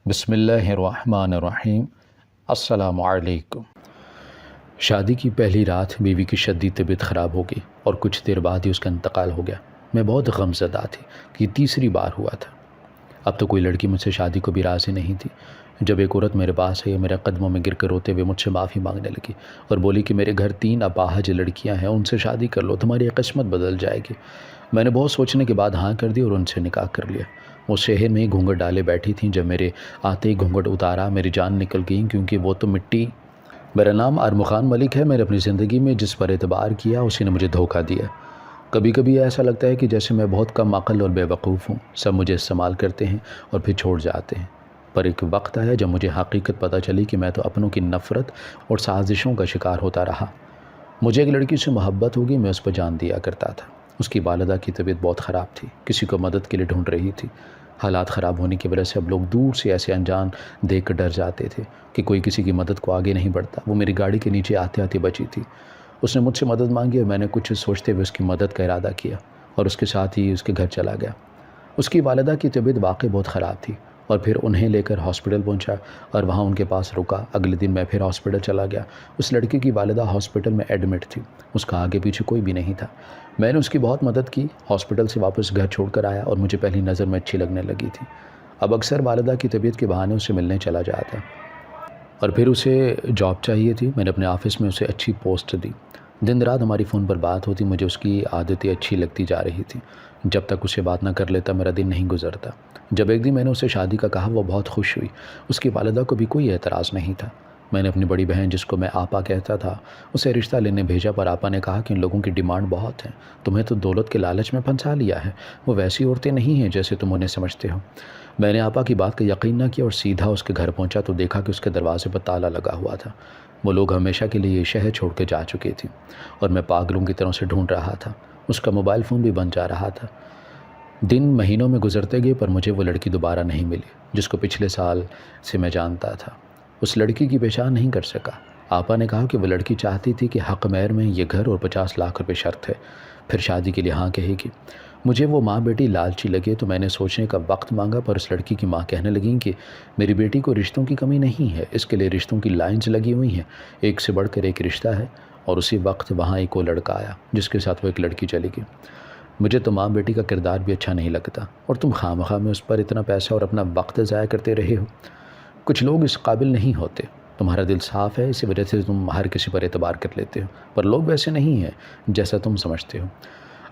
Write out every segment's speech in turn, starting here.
بسم اللہ الرحمن الرحیم۔ السلام علیکم۔ شادی کی پہلی رات بیوی کی شدید طبیعت خراب ہو گئی اور کچھ دیر بعد ہی اس کا انتقال ہو گیا۔ میں بہت غمزدہ تھی کہ یہ تیسری بار ہوا تھا۔ اب تو کوئی لڑکی مجھ سے شادی کو بھی راضی نہیں تھی۔ جب ایک عورت میرے پاس آئی اور میرے قدموں میں گر کر روتے ہوئے مجھ سے معافی مانگنے لگی اور بولی کہ میرے گھر 3 اپاہج لڑکیاں ہیں، ان سے شادی کر لو، تمہاری قسمت بدل جائے گی۔ میں نے بہت سوچنے کے بعد ہاں کر دی اور ان سے نکاح کر لیا۔ وہ شہر میں ہی گھونگھٹ ڈالے بیٹھی تھیں، جب میرے آتے ہی گھونگھٹ اتارا میری جان نکل گئی، کیونکہ وہ تو مٹی۔ میرا نام ارمغان ملک ہے۔ میں نے اپنی زندگی میں جس پر اعتبار کیا اسی نے مجھے دھوکہ دیا۔ کبھی کبھی ایسا لگتا ہے کہ جیسے میں بہت کم عقل اور بے وقوف ہوں، سب مجھے استعمال کرتے ہیں اور پھر چھوڑ جاتے ہیں۔ پر ایک وقت آیا جب مجھے حقیقت پتہ چلی کہ میں تو اپنوں کی نفرت اور سازشوں کا شکار ہوتا رہا۔ مجھے ایک لڑکی سے محبت ہوگی، میں اس پر جان دیا کرتا تھا۔ اس کی والدہ کی طبیعت بہت خراب تھی، کسی کو مدد کے لیے ڈھونڈ رہی تھی۔ حالات خراب ہونے کی وجہ سے اب لوگ دور سے ایسے انجان دیکھ کر ڈر جاتے تھے کہ کوئی کسی کی مدد کو آگے نہیں بڑھتا۔ وہ میری گاڑی کے نیچے آتے آتے بچی تھی۔ اس نے مجھ سے مدد مانگی اور میں نے کچھ سوچتے ہوئے اس کی مدد کا ارادہ کیا اور اس کے ساتھ ہی اس کے گھر چلا گیا۔ اس کی والدہ کی طبیعت واقعی بہت خراب تھی اور پھر انہیں لے کر ہاسپٹل پہنچا اور وہاں ان کے پاس رکا۔ اگلے دن میں پھر ہاسپٹل چلا گیا۔ اس لڑکی کی والدہ ہاسپٹل میں ایڈمٹ تھی، اس کا آگے پیچھے کوئی بھی نہیں تھا۔ میں نے اس کی بہت مدد کی، ہاسپٹل سے واپس گھر چھوڑ کر آیا اور مجھے پہلی نظر میں اچھی لگنے لگی تھی۔ اب اکثر والدہ کی طبیعت کے بہانے اس سے ملنے چلا جاتا اور پھر اسے جاب چاہیے تھی۔ میں نے اپنے آفس میں اسے اچھی پوسٹ دی۔ دن رات ہماری فون پر بات ہوتی، مجھے اس کی عادتیں اچھی لگتی جا رہی تھیں۔ جب تک اسے بات نہ کر لیتا میرا دن نہیں گزرتا۔ جب ایک دن میں نے اسے شادی کا کہا وہ بہت خوش ہوئی۔ اس کی والدہ کو بھی کوئی اعتراض نہیں تھا۔ میں نے اپنی بڑی بہن جس کو میں آپا کہتا تھا اسے رشتہ لینے بھیجا، پر آپا نے کہا کہ ان لوگوں کی ڈیمانڈ بہت ہے، تمہیں تو دولت کے لالچ میں پھنسا لیا ہے، وہ ویسی عورتیں نہیں ہیں جیسے تم انہیں سمجھتے ہو۔ میں نے آپا کی بات کا یقین نہ کیا اور سیدھا اس کے گھر پہنچا تو دیکھا کہ اس کے دروازے پر تالا لگا ہوا تھا۔ وہ لوگ ہمیشہ کے لیے یہ شہر چھوڑ کے جا چکے تھے اور میں پاگلوں کی طرح اسے ڈھونڈ رہا تھا۔ اس کا موبائل فون بھی بند جا رہا تھا۔ دن مہینوں میں گزرتے گئے پر مجھے وہ لڑکی دوبارہ نہیں ملی جس کو پچھلے سال سے میں جانتا تھا۔ اس لڑکی کی پہچان نہیں کر سکا۔ آپا نے کہا کہ وہ لڑکی چاہتی تھی کہ حق مہر میں یہ گھر اور 50 لاکھ روپے شرط ہے، پھر شادی کے لیے ہاں کہے گی۔ مجھے وہ ماں بیٹی لالچی لگے تو میں نے سوچنے کا وقت مانگا، پر اس لڑکی کی ماں کہنے لگیں کہ میری بیٹی کو رشتوں کی کمی نہیں ہے، اس کے لیے رشتوں کی لائنز لگی ہوئی ہیں، ایک سے بڑھ کر ایک رشتہ ہے۔ اور اسی وقت وہاں ایک اور لڑکا آیا جس کے ساتھ وہ ایک لڑکی چلی گئی۔ مجھے تو ماں بیٹی کا کردار بھی اچھا نہیں لگتا اور تم خواہ میں اس پر اتنا پیسہ اور اپنا وقت ضائع کرتے رہے ہو۔ کچھ لوگ اس قابل نہیں ہوتے۔ تمہارا دل صاف ہے، اسی وجہ سے تم ہر کسی پر اعتبار کر لیتے ہو، پر لوگ ویسے نہیں ہیں جیسا تم سمجھتے ہو۔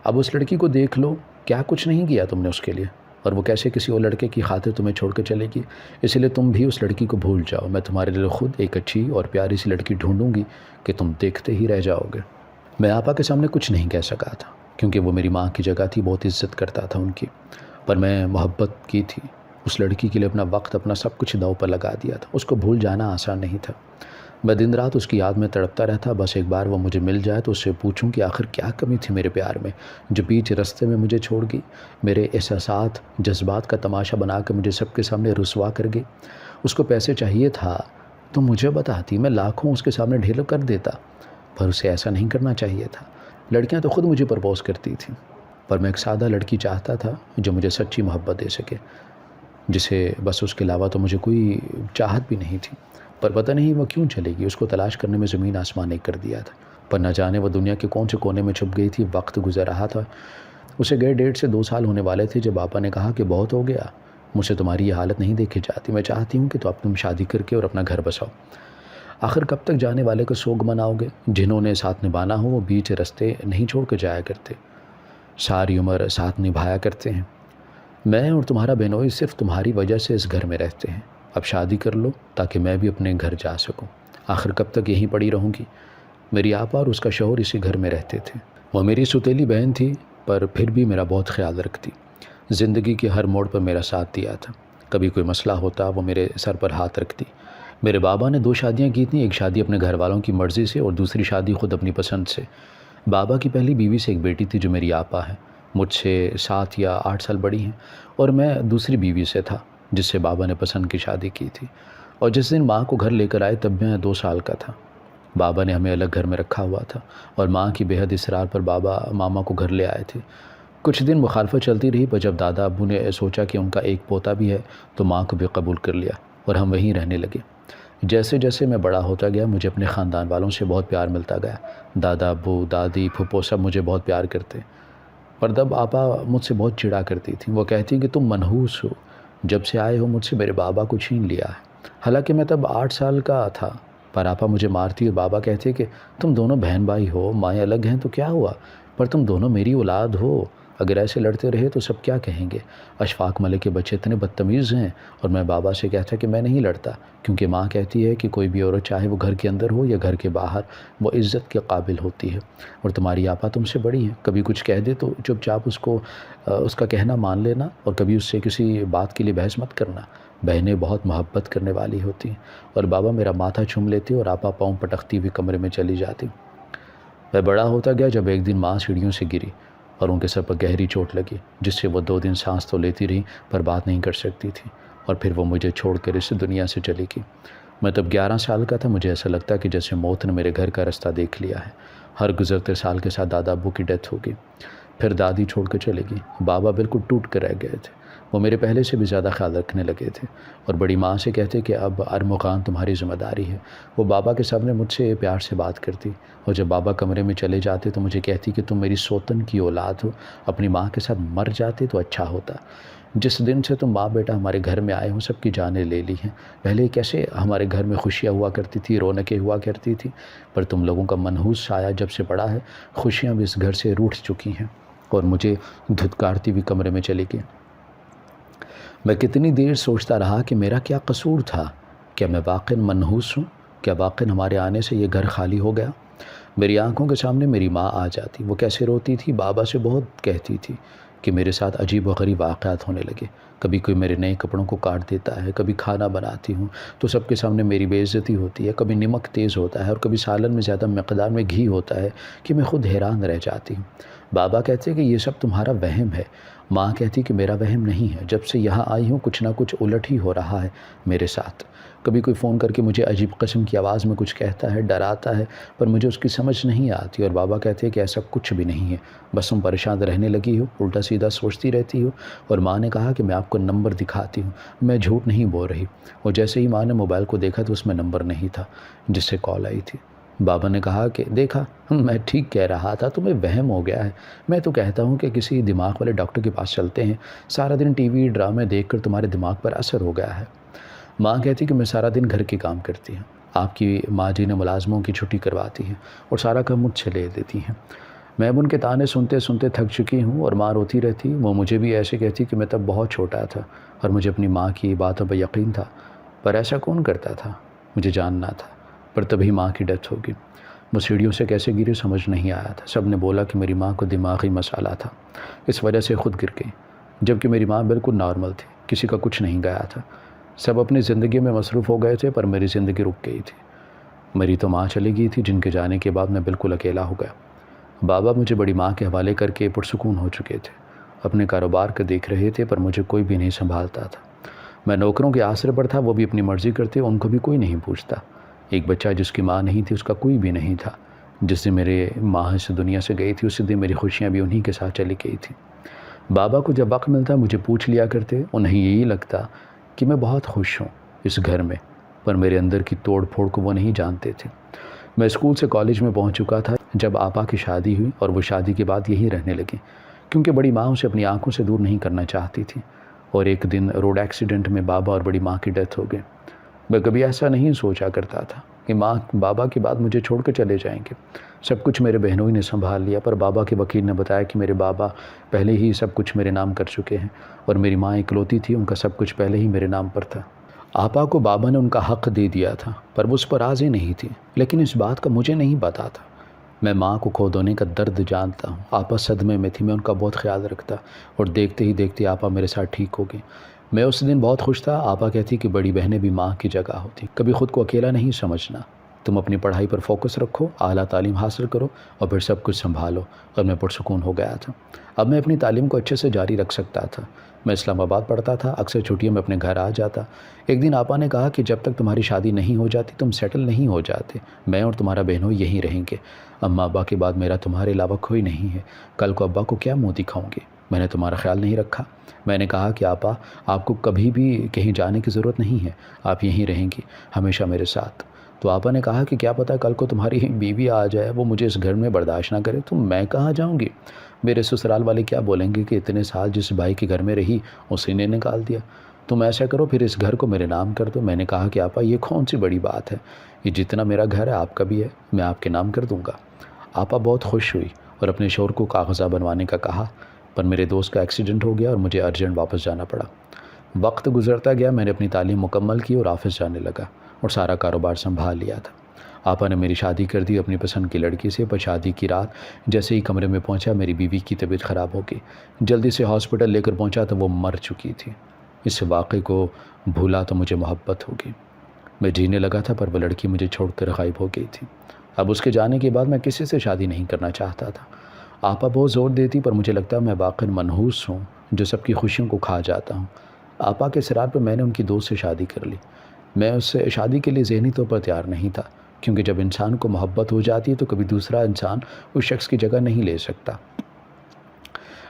اب اس لڑکی کو دیکھ لو، کیا کچھ نہیں کیا تم نے اس کے لیے، اور وہ کیسے کسی اور لڑکے کی خاطر تمہیں چھوڑ کے چلے گی۔ اس لیے تم بھی اس لڑکی کو بھول جاؤ۔ میں تمہارے لیے خود ایک اچھی اور پیاری سی لڑکی ڈھونڈوں گی کہ تم دیکھتے ہی رہ جاؤ گے۔ میں آپا کے سامنے کچھ نہیں کہہ سکا تھا کیونکہ وہ میری ماں کی جگہ تھی، بہت عزت کرتا تھا ان کی، پر میں محبت کی تھی۔ اس لڑکی کے لیے اپنا وقت، اپنا سب کچھ داؤ پر لگا دیا تھا۔ اس کو بھول جانا آسان نہیں تھا۔ میں دن رات اس کی یاد میں تڑپتا رہتا، بس ایک بار وہ مجھے مل جائے تو اس سے پوچھوں کہ آخر کیا کمی تھی میرے پیار میں جو بیچ رستے میں مجھے چھوڑ گئی، میرے احساسات جذبات کا تماشا بنا کے مجھے سب کے سامنے رسوا کر گئی۔ اس کو پیسے چاہیے تھا تو مجھے بتاتی، میں لاکھوں اس کے سامنے ڈھیلو کر دیتا، پر اسے ایسا نہیں کرنا چاہیے تھا۔ لڑکیاں تو خود مجھے پرپوز کرتی تھیں، پر میں ایک سادہ لڑکی چاہتا تھا جو مجھے سچی محبت دے سکے، جسے بس اس کے علاوہ تو مجھے کوئی چاہت بھی نہیں تھی۔ پر پتہ نہیں وہ کیوں چلے گی، اس کو تلاش کرنے میں زمین آسمان ایک کر دیا تھا، پر نہ جانے وہ دنیا کے کون سے کونے میں چھپ گئی تھی۔ وقت گزر رہا تھا، اسے گئے 1.5 سے 2 سال ہونے والے تھے جب آپا نے کہا کہ بہت ہو گیا، مجھ سے تمہاری یہ حالت نہیں دیکھی جاتی، میں چاہتی ہوں کہ تو اب تم شادی کر کے اور اپنا گھر بساؤ۔ آخر کب تک جانے والے کا سوگ مناؤ گے؟ جنہوں نے ساتھ نبھانا ہو وہ بیچ رستے نہیں چھوڑ کے جایا کرتے، ساری عمر ساتھ نبھایا کرتے ہیں۔ میں اور تمہارا بہنوئی صرف تمہاری وجہ سے اس گھر میں رہتے ہیں، اب شادی کر لو تاکہ میں بھی اپنے گھر جا سکوں۔ آخر کب تک یہیں پڑی رہوں گی؟ میری آپا اور اس کا شوہر اسی گھر میں رہتے تھے۔ وہ میری ستیلی بہن تھی پر پھر بھی میرا بہت خیال رکھتی، زندگی کے ہر موڑ پر میرا ساتھ دیا تھا۔ کبھی کوئی مسئلہ ہوتا وہ میرے سر پر ہاتھ رکھتی۔ میرے بابا نے 2 شادیاں کی تھیں، ایک شادی اپنے گھر والوں کی مرضی سے اور دوسری شادی خود اپنی پسند سے۔ بابا کی پہلی بیوی سے ایک بیٹی تھی جو میری آپا ہے، مجھ سے 7 یا 8 سال بڑی ہیں، اور میں دوسری بیوی سے تھا جس سے بابا نے پسند کی شادی کی تھی، اور جس دن ماں کو گھر لے کر آئے تب میں 2 سال کا تھا۔ بابا نے ہمیں الگ گھر میں رکھا ہوا تھا اور ماں کی بے حد اصرار پر بابا ماما کو گھر لے آئے تھے۔ کچھ دن مخالفت چلتی رہی، پر جب دادا ابو نے سوچا کہ ان کا ایک پوتا بھی ہے تو ماں کو بھی قبول کر لیا اور ہم وہیں رہنے لگے۔ جیسے جیسے میں بڑا ہوتا گیا مجھے اپنے خاندان والوں سے بہت پیار ملتا گیا۔ دادا ابو، دادی، پھپھو سب مجھے بہت پیار کرتے، پر تب آپا مجھ سے بہت چڑا کرتی تھی۔ وہ کہتی کہ تم منحوس ہو، جب سے آئے ہو مجھ سے میرے بابا کو چھین لیا ہے۔ حالانکہ میں تب 8 سال کا تھا، پر آپا مجھے مارتی اور بابا کہتے کہ تم دونوں بہن بھائی ہو، مائیں الگ ہیں تو کیا ہوا، پر تم دونوں میری اولاد ہو، اگر ایسے لڑتے رہے تو سب کیا کہیں گے، اشفاق ملک کے بچے اتنے بدتمیز ہیں۔ اور میں بابا سے کہتا کہ میں نہیں لڑتا، کیونکہ ماں کہتی ہے کہ کوئی بھی عورت چاہے وہ گھر کے اندر ہو یا گھر کے باہر، وہ عزت کے قابل ہوتی ہے، اور تمہاری آپا تم سے بڑی ہیں، کبھی کچھ کہہ دے تو چپ چاپ اس کا کہنا مان لینا، اور کبھی اس سے کسی بات کے لیے بحث مت کرنا۔ بہنیں بہت محبت کرنے والی ہوتی ہیں۔ اور بابا میرا ماتھا چوم لیتے اور آپا پاؤں پٹکتی ہوئی کمرے میں چلی جاتی۔ میں بڑا ہوتا گیا جب ایک دن ماں سیڑھیوں سے گری اور ان کے سر پر گہری چوٹ لگی، جس سے وہ 2 دن سانس تو لیتی رہی پر بات نہیں کر سکتی تھی، اور پھر وہ مجھے چھوڑ کر اس دنیا سے چلی گئی۔ میں تب 11 سال کا تھا، مجھے ایسا لگتا کہ جیسے موت نے میرے گھر کا رستہ دیکھ لیا ہے۔ ہر گزرتے سال کے ساتھ دادا ابو کی ڈیتھ ہو گئی، پھر دادی چھوڑ کر چلے گئی، بابا بالکل ٹوٹ کر رہ گئے تھے، وہ میرے پہلے سے بھی زیادہ خیال رکھنے لگے تھے، اور بڑی ماں سے کہتے کہ اب ارمغان تمہاری ذمہ داری ہے۔ وہ بابا کے سامنے مجھ سے پیار سے بات کرتی، اور جب بابا کمرے میں چلے جاتے تو مجھے کہتی کہ تم میری سوتن کی اولاد ہو، اپنی ماں کے ساتھ مر جاتے تو اچھا ہوتا۔ جس دن سے تم ماں بیٹا ہمارے گھر میں آئے ہو سب کی جانیں لے لی ہیں۔ پہلے کیسے ہمارے گھر میں خوشیاں ہوا کرتی تھی، رونقیں ہوا کرتی تھی، پر تم لوگوں کا منحوس سایہ جب سے پڑا ہے خوشیاں بھی اس گھر سے روٹھ چکی ہیں، اور مجھے دھتکارتی ہوئی کمرے میں چلی گئی۔ میں کتنی دیر سوچتا رہا کہ میرا کیا قصور تھا، کیا میں واقعی منحوس ہوں، کیا واقعی ہمارے آنے سے یہ گھر خالی ہو گیا۔ میری آنکھوں کے سامنے میری ماں آ جاتی، وہ کیسے روتی تھی، بابا سے بہت کہتی تھی کہ میرے ساتھ عجیب و غریب واقعات ہونے لگے، کبھی کوئی میرے نئے کپڑوں کو کاٹ دیتا ہے، کبھی کھانا بناتی ہوں تو سب کے سامنے میری بے عزتی ہوتی ہے، کبھی نمک تیز ہوتا ہے اور کبھی سالن میں زیادہ مقدار میں گھی ہوتا ہے کہ میں خود حیران رہ جاتی ہوں۔ بابا کہتے کہ یہ سب تمہارا وہم ہے، ماں کہتی کہ میرا وہم نہیں ہے، جب سے یہاں آئی ہوں کچھ نہ کچھ الٹ ہی ہو رہا ہے میرے ساتھ۔ کبھی کوئی فون کر کے مجھے عجیب قسم کی آواز میں کچھ کہتا ہے، ڈراتا ہے، پر مجھے اس کی سمجھ نہیں آتی، اور بابا کہتے ہیں کہ ایسا کچھ بھی نہیں ہے، بس تم پریشان رہنے لگی ہو، الٹا سیدھا سوچتی رہتی ہو۔ اور ماں نے کہا کہ میں آپ کو نمبر دکھاتی ہوں، میں جھوٹ نہیں بول رہی۔ اور جیسے ہی ماں نے موبائل کو دیکھا تو اس میں نمبر نہیں تھا جس سے کال آئی تھی۔ بابا نے کہا کہ دیکھا میں ٹھیک کہہ رہا تھا، تمہیں وہم ہو گیا ہے، میں تو کہتا ہوں کہ کسی دماغ والے ڈاکٹر کے پاس چلتے ہیں، سارا دن ٹی وی ڈرامے دیکھ کر تمہارے دماغ پر اثر ہو گیا ہے۔ ماں کہتی کہ میں سارا دن گھر کے کام کرتی ہوں، آپ کی ماں جی نے ملازموں کی چھٹی کرواتی ہیں اور سارا کام مجھ سے لے دیتی ہیں۔ میں اب ان کے تانے سنتے سنتے تھک چکی ہوں، اور ماں روتی رہتی، وہ مجھے بھی ایسے کہتی کہ میں تب بہت چھوٹا تھا اور مجھے اپنی ماں کی باتوں پر یقین تھا، پر ایسا کون کرتا تھا، مجھے جاننا تھا۔ پر تبھی ماں کی ڈیتھ ہوگی۔ وہ سیڑھیوں سے کیسے گری سمجھ نہیں آیا تھا، سب نے بولا کہ میری ماں کو دماغی مسئلہ تھا، اس وجہ سے خود گر گئی، جبکہ میری ماں بالکل نارمل تھی، کسی کا کچھ نہیں گیا تھا، سب اپنی زندگی میں مصروف ہو گئے تھے، پر میری زندگی رک گئی تھی۔ میری تو ماں چلی گئی تھی جن کے جانے کے بعد میں بالکل اکیلا ہو گیا۔ بابا مجھے بڑی ماں کے حوالے کر کے پرسکون ہو چکے تھے، اپنے کاروبار کا دیکھ رہے تھے، پر مجھے کوئی بھی نہیں سنبھالتا تھا۔ میں نوکروں کے آسرے پر تھا، وہ بھی اپنی مرضی کرتے، ان کو بھی کوئی نہیں پوچھتا۔ ایک بچہ جس کی ماں نہیں تھی اس کا کوئی بھی نہیں تھا۔ جس دن میرے ماں اس دنیا سے گئی تھی اسی دن میری خوشیاں بھی انہی کے ساتھ چلی گئی تھی۔ بابا کو جب وقت ملتا مجھے پوچھ لیا کرتے، انہیں یہی لگتا کہ میں بہت خوش ہوں اس گھر میں، پر میرے اندر کی توڑ پھوڑ کو وہ نہیں جانتے تھے۔ میں اسکول سے کالج میں پہنچ چکا تھا جب آپا کی شادی ہوئی، اور وہ شادی کے بعد یہی رہنے لگی، کیونکہ بڑی ماں اسے اپنی آنکھوں سے دور نہیں کرنا چاہتی تھی۔ اور ایک دن روڈ ایکسیڈنٹ میں بابا اور بڑی ماں کی ڈیتھ ہو گئی۔ میں کبھی ایسا نہیں سوچا کرتا تھا کہ ماں بابا کے بعد مجھے چھوڑ کر چلے جائیں گے، سب کچھ میرے بہنوں ہی نے سنبھال لیا، پر بابا کے وکیل نے بتایا کہ میرے بابا پہلے ہی سب کچھ میرے نام کر چکے ہیں، اور میری ماں اکلوتی تھی، ان کا سب کچھ پہلے ہی میرے نام پر تھا۔ آپا کو بابا نے ان کا حق دے دیا تھا، پر وہ اس پر راضی نہیں تھی، لیکن اس بات کا مجھے نہیں پتا تھا۔ میں ماں کو کھو دینے کا درد جانتا ہوں۔ آپا صدمے میں تھی، میں ان کا بہت خیال رکھتا، اور دیکھتے ہی دیکھتے آپا میرے ساتھ ٹھیک ہو گئی۔ میں اس دن بہت خوش تھا۔ آپا کہتی کہ بڑی بہنیں بھی ماں کی جگہ ہوتی، کبھی خود کو اکیلا نہیں سمجھنا۔ تم اپنی پڑھائی پر فوکس رکھو، اعلیٰ تعلیم حاصل کرو اور پھر سب کچھ سنبھالو۔ اور میں پرسکون ہو گیا تھا۔ اب میں اپنی تعلیم کو اچھے سے جاری رکھ سکتا تھا۔ میں اسلام آباد پڑھتا تھا، اکثر چھٹیوں میں اپنے گھر آ جاتا۔ ایک دن آپا نے کہا کہ جب تک تمہاری شادی نہیں ہو جاتی تم سیٹل نہیں ہو جاتے، میں اور تمہارا بہنوئی یہیں رہیں گے۔ اماں ابا کے بعد میرا تمہارے علاوہ کوئی نہیں ہے، کل کو ابا کو کیا منہ دکھاؤں گے؟ میں نے تمہارا خیال نہیں رکھا۔ میں نے کہا کہ آپا آپ کو کبھی بھی کہیں جانے کی ضرورت نہیں ہے، آپ یہیں رہیں گی ہمیشہ میرے ساتھ۔ تو آپا نے کہا کہ کیا پتہ کل کو تمہاری بیوی آ جائے، وہ مجھے اس گھر میں برداشت نہ کرے تو میں کہاں جاؤں گی؟ میرے سسرال والے کیا بولیں گے کہ اتنے سال جس بھائی کے گھر میں رہی اسی نے نکال دیا۔ تم ایسا کرو پھر اس گھر کو میرے نام کر دو۔ میں نے کہا کہ آپا یہ کون سی بڑی بات ہے، یہ جتنا میرا گھر ہے آپ کا بھی ہے، میں آپ کے نام کر دوں گا۔ آپا بہت خوش ہوئی اور اپنے شوہر کو کاغذات بنوانے کا کہا، پر میرے دوست کا ایکسیڈنٹ ہو گیا اور مجھے ارجنٹ واپس جانا پڑا۔ وقت گزرتا گیا، میں نے اپنی تعلیم مکمل کی اور آفس جانے لگا اور سارا کاروبار سنبھال لیا تھا۔ آپا نے میری شادی کر دی اپنی پسند کی لڑکی سے، پر شادی کی رات جیسے ہی کمرے میں پہنچا میری بیوی کی طبیعت خراب ہو گئی۔ جلدی سے ہاسپٹل لے کر پہنچا تو وہ مر چکی تھی۔ اس واقعے کو بھولا تو مجھے محبت ہوگی۔ میں جینے لگا تھا پر وہ لڑکی مجھے چھوڑ کر غائب ہو گئی تھی۔ اب اس کے جانے کے بعد میں کسی سے شادی نہیں کرنا چاہتا تھا۔ آپا بہت زور دیتی پر مجھے لگتا میں واقعی منحوس ہوں جو سب کی خوشیوں کو کھا جاتا ہوں۔ آپا کے اصرار پر میں نے ان کی دوست سے شادی کر لی۔ میں اس سے شادی کے لیے ذہنی طور پر تیار نہیں تھا، کیونکہ جب انسان کو محبت ہو جاتی ہے تو کبھی دوسرا انسان اس شخص کی جگہ نہیں لے سکتا۔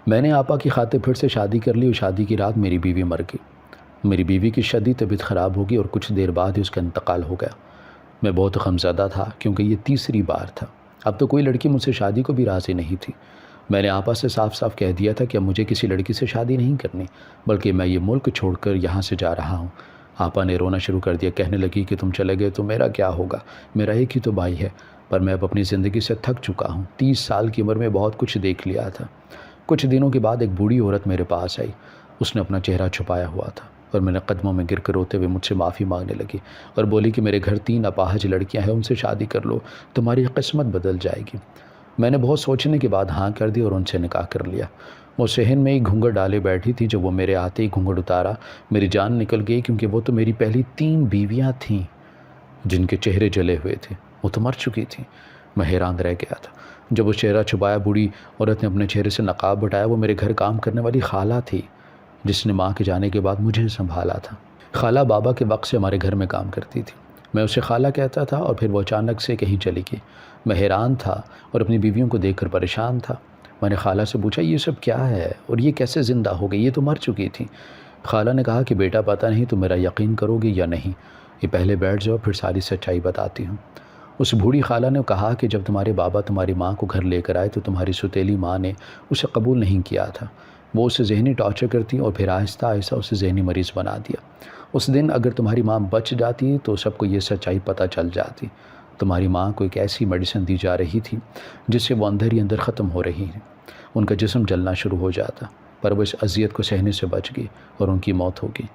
میں نے آپا کی خاطر پھر سے شادی کر لی اور شادی کی رات میری بیوی مر گئی۔ میری بیوی کی شدید طبیعت خراب ہو گئی اور کچھ دیر بعد ہی اس کا انتقال ہو گیا۔ میں بہت غمزدہ تھا کیونکہ یہ تیسری بار تھا۔ اب تو کوئی لڑکی مجھ سے شادی کو بھی راضی نہیں تھی۔ میں نے آپا سے صاف صاف کہہ دیا تھا کہ اب مجھے کسی لڑکی سے شادی نہیں کرنی، بلکہ میں یہ ملک چھوڑ کر یہاں سے جا رہا ہوں۔ آپا نے رونا شروع کر دیا، کہنے لگی کہ تم چلے گئے تو میرا کیا ہوگا، میرا ایک ہی تو بھائی ہے، پر میں اب اپنی زندگی سے تھک چکا ہوں۔ 30 سال کی عمر میں بہت کچھ دیکھ لیا تھا۔ کچھ دنوں کے بعد ایک بوڑھی عورت میرے پاس آئی۔ اس نے اپنا چہرہ چھپایا ہوا تھا اور میرے قدموں میں گر کر روتے ہوئے مجھ سے معافی مانگنے لگی اور بولی کہ میرے گھر 3 اپاہج لڑکیاں ہیں، ان سے شادی کر لو، تمہاری قسمت بدل جائے گی۔ میں نے بہت سوچنے کے بعد ہاں کر دی اور ان سے نکاح کر لیا۔ وہ صحن میں ہی گھونگھٹ ڈالے بیٹھی تھی، جب وہ میرے آتے ہی گھونگھٹ اتارا میری جان نکل گئی، کیونکہ وہ تو میری پہلی 3 بیویاں تھیں جن کے چہرے جلے ہوئے تھے، وہ تو مر چکی تھیں۔ میں حیران رہ گیا تھا۔ جب وہ چہرہ چھپایا بوڑھی عورت نے اپنے چہرے سے نقاب ہٹایا، وہ میرے گھر کام کرنے والی خالہ تھی جس نے ماں کے جانے کے بعد مجھے سنبھالا تھا۔ خالہ بابا کے وقت سے ہمارے گھر میں کام کرتی تھی۔ میں اسے خالہ کہتا تھا اور پھر وہ اچانک سے کہیں چلی گئی۔ میں حیران تھا اور اپنی بیویوں کو دیکھ کر پریشان تھا۔ میں نے خالہ سے پوچھا یہ سب کیا ہے اور یہ کیسے زندہ ہو گئی، یہ تو مر چکی تھی۔ خالہ نے کہا کہ بیٹا پتہ نہیں تم میرا یقین کرو گے یا نہیں، یہ پہلے بیٹھ جاؤ پھر ساری سچائی بتاتی ہوں۔ اس بوڑھی خالہ نے کہا کہ جب تمہارے بابا تمہاری ماں کو گھر لے کر آئے تو تمہاری ستیلی ماں نے اسے قبول نہیں کیا تھا۔ وہ اسے ذہنی ٹارچر کرتی اور پھر آہستہ آہستہ اسے ذہنی مریض بنا دیا۔ اس دن اگر تمہاری ماں بچ جاتی تو سب کو یہ سچائی پتہ چل جاتی۔ تمہاری ماں کو ایک ایسی میڈیسن دی جا رہی تھی جس سے وہ اندر ہی اندر ختم ہو رہی ہیں۔ ان کا جسم جلنا شروع ہو جاتا، پر وہ اس اذیت کو سہنے سے بچ گئی اور ان کی موت ہو گئی۔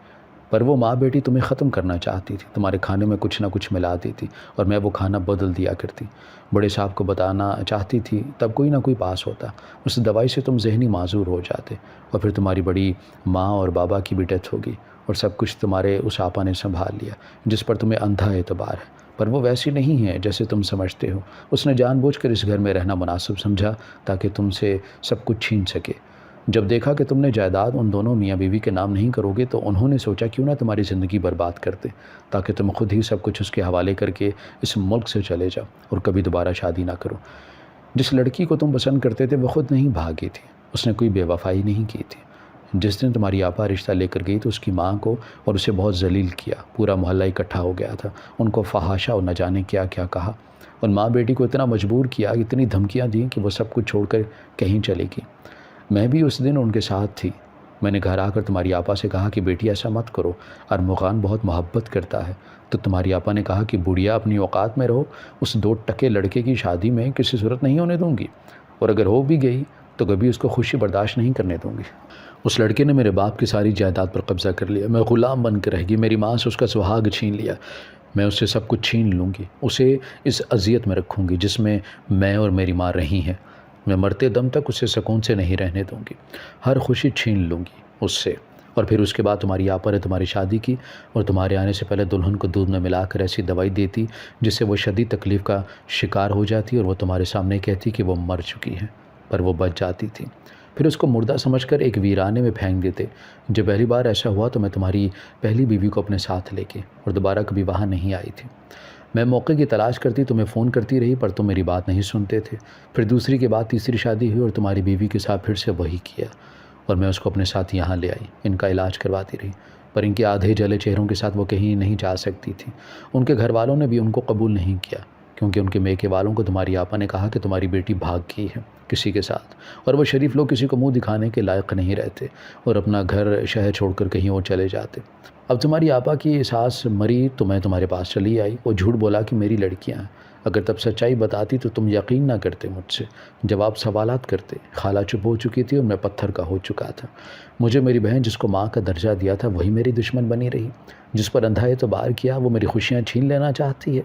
پر وہ ماں بیٹی تمہیں ختم کرنا چاہتی تھی، تمہارے کھانے میں کچھ نہ کچھ ملا دیتی اور میں وہ کھانا بدل دیا کرتی۔ بڑے صاحب کو بتانا چاہتی تھی، تب کوئی نہ کوئی پاس ہوتا، اس دوائی سے تم ذہنی معذور ہو جاتے اور پھر تمہاری بڑی ماں اور بابا کی بھی ڈیتھ ہوگی اور سب کچھ تمہارے اس آپا نے سنبھال لیا جس پر تمہیں اندھا اعتبار ہے۔ پر وہ ویسی نہیں ہے جیسے تم سمجھتے ہو۔ اس نے جان بوجھ کر اس گھر میں رہنا مناسب سمجھا تاکہ تم سے سب کچھ چھین سکے۔ جب دیکھا کہ تم نے جائیداد ان دونوں میاں بیوی کے نام نہیں کرو گے تو انہوں نے سوچا کیوں نہ تمہاری زندگی برباد کرتے تاکہ تم خود ہی سب کچھ اس کے حوالے کر کے اس ملک سے چلے جاؤ اور کبھی دوبارہ شادی نہ کرو۔ جس لڑکی کو تم پسند کرتے تھے وہ خود نہیں بھاگی تھی، اس نے کوئی بے وفائی نہیں کی تھی۔ جس دن تمہاری آپا رشتہ لے کر گئی تو اس کی ماں کو اور اسے بہت ذلیل کیا، پورا محلہ اکٹھا ہو گیا تھا، ان کو فحاشا اور نہ جانے کیا کیا کہا اور ماں بیٹی کو اتنا مجبور کیا، اتنی دھمکیاں دیں کہ وہ سب کچھ چھوڑ کر کہیں چلے گی۔ میں بھی اس دن ان کے ساتھ تھی۔ میں نے گھر آ کر تمہاری آپا سے کہا کہ بیٹی ایسا مت کرو، ارمغان بہت محبت کرتا ہے۔ تو تمہاری آپا نے کہا کہ بڑھیا اپنی اوقات میں رہو، اس 2 ٹکے لڑکے کی شادی میں کسی صورت نہیں ہونے دوں گی، اور اگر ہو بھی گئی تو کبھی اس کو خوشی برداشت نہیں کرنے دوں گی۔ اس لڑکے نے میرے باپ کی ساری جائیداد پر قبضہ کر لیا، میں غلام بن کے رہ گئی، میری ماں سے اس کا سہاگ چھین لیا۔ میں اس سے سب کچھ چھین لوں گی، اسے اس اذیت میں رکھوں گی جس میں اور میری ماں رہی ہیں۔ میں مرتے دم تک اسے سکون سے نہیں رہنے دوں گی، ہر خوشی چھین لوں گی اس سے، اور پھر اس کے بعد تمہاری آپا نے تمہاری شادی کی اور تمہارے آنے سے پہلے دلہن کو دودھ میں ملا کر ایسی دوائی دیتی جس سے وہ شدید تکلیف کا شکار ہو جاتی اور وہ تمہارے سامنے کہتی کہ وہ مر چکی ہے، پر وہ بچ جاتی تھی۔ پھر اس کو مردہ سمجھ کر ایک ویرانے میں پھینک دیتے۔ جب پہلی بار ایسا ہوا تو میں تمہاری پہلی بیوی کو اپنے ساتھ لے کے اور دوبارہ کبھی وہاں نہیں آئی تھی۔ میں موقع کی تلاش کرتی، تمہیں فون کرتی رہی پر تم میری بات نہیں سنتے تھے۔ پھر دوسری کے بعد تیسری شادی ہوئی اور تمہاری بیوی کے ساتھ پھر سے وہی کیا اور میں اس کو اپنے ساتھ یہاں لے آئی، ان کا علاج کرواتی رہی، پر ان کے آدھے جلے چہروں کے ساتھ وہ کہیں نہیں جا سکتی تھی۔ ان کے گھر والوں نے بھی ان کو قبول نہیں کیا کیونکہ ان کے میکے والوں کو تمہاری آپا نے کہا کہ تمہاری بیٹی بھاگ گئی ہے کسی کے ساتھ، اور وہ شریف لوگ کسی کو منہ دکھانے کے لائق نہیں رہتے اور اپنا گھر شہر چھوڑ کر کہیں اور چلے جاتے۔ اب تمہاری آپا کی ساس مری تو میں تمہارے پاس چلی آئی۔ وہ جھوٹ بولا کہ میری لڑکیاں ہیں، اگر تب سچائی بتاتی تو تم یقین نہ کرتے مجھ سے، جواب سوالات کرتے۔ خالہ چپ ہو چکی تھی اور میں پتھر کا ہو چکا تھا۔ مجھے میری بہن جس کو ماں کا درجہ دیا تھا وہی میری دشمن بنی رہی، جس پر اندھا اعتبار کیا وہ میری خوشیاں چھین لینا چاہتی ہے۔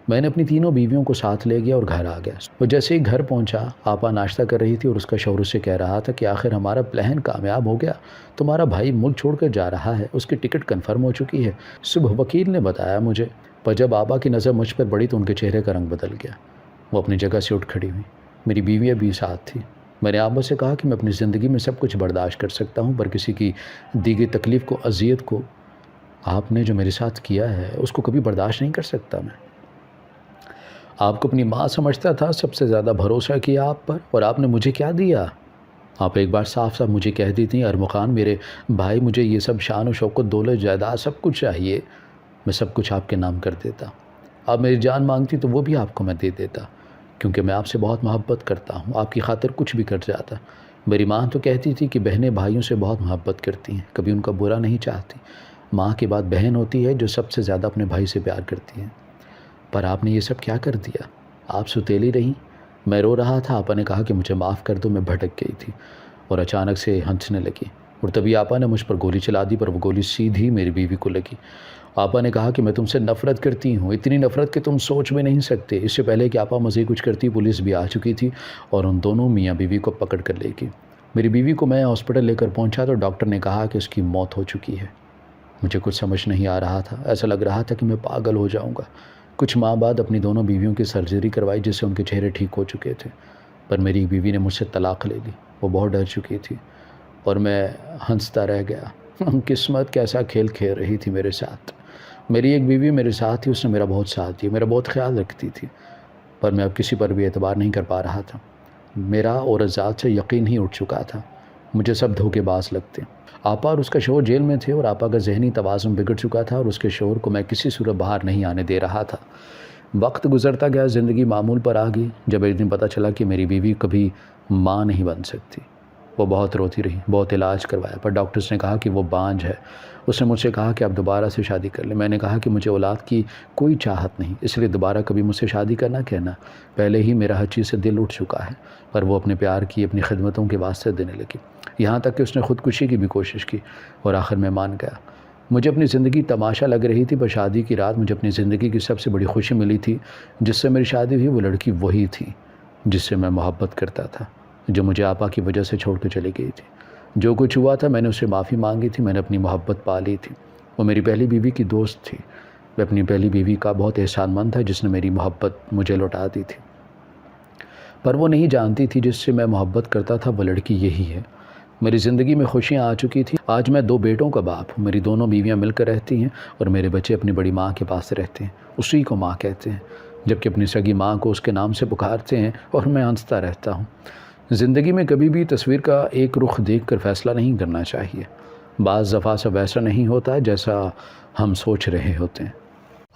میں نے اپنی تینوں بیویوں کو ساتھ لے گیا اور گھر آ گیا۔ وہ جیسے ہی گھر پہنچا، آپا ناشتہ کر رہی تھی اور اس کا شوہر اسے کہہ رہا تھا کہ آخر ہمارا پلان کامیاب ہو گیا، تمہارا بھائی ملک چھوڑ کر جا رہا ہے، اس کی ٹکٹ کنفرم ہو چکی ہے، صبح وکیل نے بتایا مجھے۔ پر جب آپا کی نظر مجھ پر پڑی تو ان کے چہرے کا رنگ بدل گیا۔ وہ اپنی جگہ سے اٹھ کھڑی ہوئی، میری بیوی بھی ساتھ تھی۔ میں نے آپا سے کہا کہ میں اپنی زندگی میں سب کچھ برداشت کر سکتا ہوں، پر کسی کی دی گئی تکلیف کو، اذیت کو آپ نے جو میرے ساتھ کیا ہے اس کو کبھی برداشت نہیں کر سکتا میں۔ آپ کو اپنی ماں سمجھتا تھا، سب سے زیادہ بھروسہ کیا آپ پر، اور آپ نے مجھے کیا دیا؟ آپ ایک بار صاف صاف مجھے کہہ دیتی ارمغان میرے بھائی مجھے یہ سب شان و شوکت دولت جائیداد سب کچھ چاہیے، میں سب کچھ آپ کے نام کر دیتا۔ آپ میری جان مانگتی تو وہ بھی آپ کو میں دے دیتا، کیونکہ میں آپ سے بہت محبت کرتا ہوں، آپ کی خاطر کچھ بھی کر جاتا۔ میری ماں تو کہتی تھی کہ بہنیں بھائیوں سے بہت محبت کرتی ہیں، کبھی ان کا برا نہیں چاہتی۔ ماں کے بعد بہن ہوتی ہے جو سب سے زیادہ اپنے بھائی سے پیار کرتی ہے، پر آپ نے یہ سب کیا کر دیا؟ آپ ستیلی رہیں۔ میں رو رہا تھا، آپا نے کہا کہ مجھے معاف کر دو، میں بھٹک گئی تھی، اور اچانک سے ہنسنے لگی، اور تبھی آپا نے مجھ پر گولی چلا دی، پر وہ گولی سیدھی میری بیوی کو لگی۔ آپا نے کہا کہ میں تم سے نفرت کرتی ہوں، اتنی نفرت کہ تم سوچ بھی نہیں سکتے۔ اس سے پہلے کہ آپا مزید کچھ کرتی پولیس بھی آ چکی تھی اور ان دونوں میاں بیوی کو پکڑ کر لے گئی۔ میری بیوی کو میں ہاسپٹل لے کر پہنچا تو ڈاکٹر نے کہا کہ اس کی موت ہو چکی ہے۔ مجھے کچھ سمجھ نہیں آ رہا تھا، ایسا لگ رہا تھا کہ میں پاگل ہو جاؤں گا۔ کچھ ماہ بعد اپنی دونوں بیویوں کی سرجری کروائی جس سے ان کے چہرے ٹھیک ہو چکے تھے، پر میری ایک بیوی نے مجھ سے طلاق لے لی، وہ بہت ڈر چکی تھی اور میں ہنستا رہ گیا۔ قسمت کیسا کھیل کھیل رہی تھی میرے ساتھ۔ میری ایک بیوی میرے ساتھ تھی، اس نے میرا بہت ساتھ دیا، میرا بہت خیال رکھتی تھی، پر میں اب کسی پر بھی اعتبار نہیں کر پا رہا تھا۔ میرا عورت ذات سے یقین ہی اٹھ چکا تھا، مجھے سب دھوکے باز لگتے۔ آپا اور اس کا شوہر جیل میں تھے اور آپا کا ذہنی توازن بگڑ چکا تھا اور اس کے شوہر کو میں کسی صورت باہر نہیں آنے دے رہا تھا۔ وقت گزرتا گیا، زندگی معمول پر آ گئی۔ جب ایک دن پتہ چلا کہ میری بیوی کبھی ماں نہیں بن سکتی، وہ بہت روتی رہی، بہت علاج کروایا، پر ڈاکٹرز نے کہا کہ وہ بانجھ ہے۔ اس نے مجھ سے کہا کہ آپ دوبارہ سے شادی کر لیں۔ میں نے کہا کہ مجھے اولاد کی کوئی چاہت نہیں، اس لیے دوبارہ کبھی مجھ سے شادی کرنا کہنا، پہلے ہی میرا ہر چیز سے دل اٹھ چکا ہے۔ پر وہ اپنے پیار کی، اپنی خدمتوں کے واسطے دینے لگی، یہاں تک کہ اس نے خودکشی کی بھی کوشش کی، اور آخر میں مان گیا۔ مجھے اپنی زندگی تماشا لگ رہی تھی، پر شادی کی رات مجھے اپنی زندگی کی سب سے بڑی خوشی ملی تھی۔ جس سے میری شادی ہوئی وہ لڑکی وہی تھی جس سے میں محبت کرتا تھا، جو مجھے آپا کی وجہ سے چھوڑ کے چلی گئی تھی۔ جو کچھ ہوا تھا میں نے اس سے معافی مانگی تھی، میں نے اپنی محبت پا لی تھی۔ وہ میری پہلی بیوی کی دوست تھی۔ میں اپنی پہلی بیوی کا بہت احسان مند تھا جس نے میری محبت مجھے لوٹا دی تھی، پر وہ نہیں جانتی تھی جس سے میں محبت کرتا تھا وہ لڑکی یہی ہے۔ میری زندگی میں خوشیاں آ چکی تھیں۔ آج میں 2 بیٹوں کا باپ ہوں، میری دونوں بیویاں مل کر رہتی ہیں اور میرے بچے اپنی بڑی ماں کے پاس رہتے ہیں، اسی کو ماں کہتے ہیں، جبکہ اپنی سگی ماں کو اس کے نام سے پکارتے ہیں، اور میں ہنستا رہتا ہوں۔ زندگی میں کبھی بھی تصویر کا ایک رخ دیکھ کر فیصلہ نہیں کرنا چاہیے، بعض دفعہ سب ویسا نہیں ہوتا جیسا ہم سوچ رہے ہوتے ہیں۔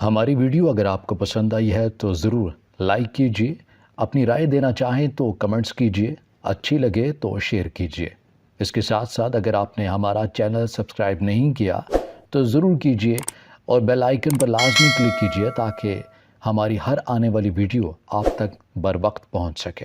ہماری ویڈیو اگر آپ کو پسند آئی ہے تو ضرور لائک کیجیے، اپنی رائے دینا چاہیں تو کمنٹس کیجیے، اچھی لگے تو شیئر کیجیے۔ اس کے ساتھ ساتھ اگر آپ نے ہمارا چینل سبسکرائب نہیں کیا تو ضرور کیجیے، اور بیل آئیکن پر لازمی کلک کیجیے تاکہ ہماری ہر آنے والی ویڈیو آپ تک بر وقت پہنچ سکے۔